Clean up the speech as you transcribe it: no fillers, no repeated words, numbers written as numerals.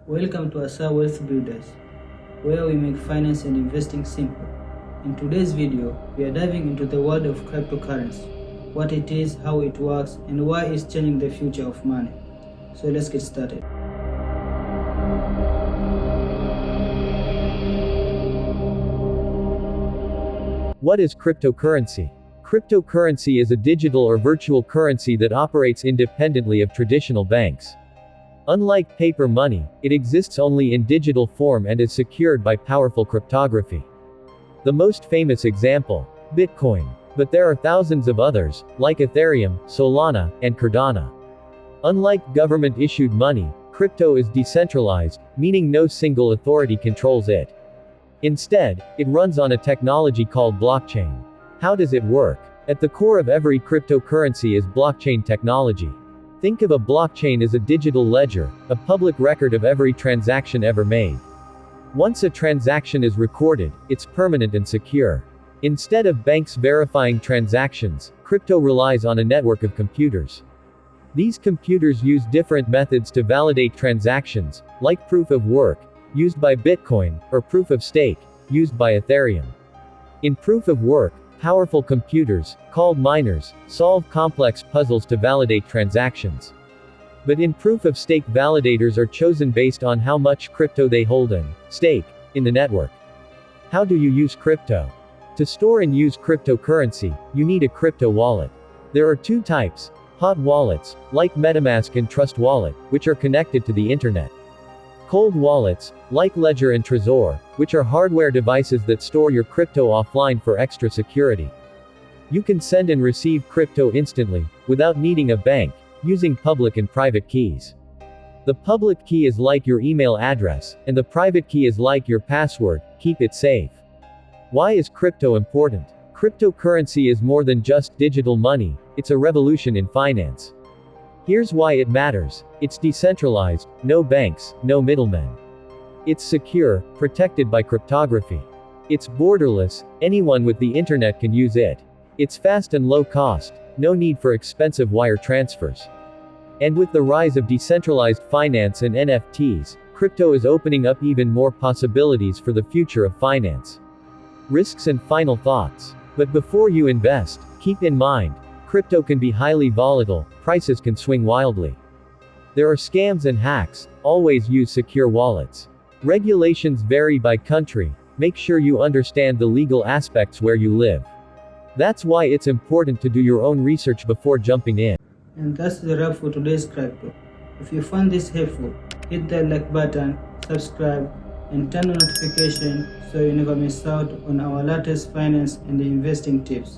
Welcome to Asa Wealth Builders, where we make finance and investing simple. In today's video, we are diving into the world of cryptocurrency, what it is, how it works, and why it's changing the future of money. So let's get started. What is cryptocurrency? Cryptocurrency is a digital or virtual currency that operates independently of traditional banks. Unlike paper money, it exists only in digital form and is secured by powerful cryptography. The most famous example, Bitcoin. But there are thousands of others, like Ethereum, Solana, and Cardano. Unlike government-issued money, crypto is decentralized, meaning no single authority controls it. Instead, it runs on a technology called blockchain. How does it work? At the core of every cryptocurrency is blockchain technology. Think of a blockchain as a digital ledger, a public record of every transaction ever made. Once a transaction is recorded, it's permanent and secure. Instead of banks verifying transactions, crypto relies on a network of computers. These computers use different methods to validate transactions, like proof of work, used by Bitcoin, or proof of stake, used by Ethereum. In proof of work, powerful computers, called miners, solve complex puzzles to validate transactions. But in proof of stake, validators are chosen based on how much crypto they hold and stake in the network. How do you use crypto? To store and use cryptocurrency, you need a crypto wallet. There are two types: hot wallets, like MetaMask and Trust Wallet, which are connected to the internet. Cold wallets, like Ledger and Trezor, which are hardware devices that store your crypto offline for extra security. You can send and receive crypto instantly, without needing a bank, using public and private keys. The public key is like your email address, and the private key is like your password. Keep it safe. Why is crypto important? Cryptocurrency is more than just digital money, it's a revolution in finance. Here's why it matters. It's decentralized, no banks, no middlemen. It's secure, protected by cryptography. It's borderless, anyone with the internet can use it. It's fast and low cost, no need for expensive wire transfers. And with the rise of decentralized finance and NFTs, crypto is opening up even more possibilities for the future of finance. Risks and final thoughts. But before you invest, keep in mind, crypto can be highly volatile, prices can swing wildly. There are scams and hacks, always use secure wallets. Regulations vary by country, make sure you understand the legal aspects where you live. That's why it's important to do your own research before jumping in. And that's the wrap for today's crypto. If you found this helpful, hit that like button, subscribe, and turn on notification so you never miss out on our latest finance and investing tips.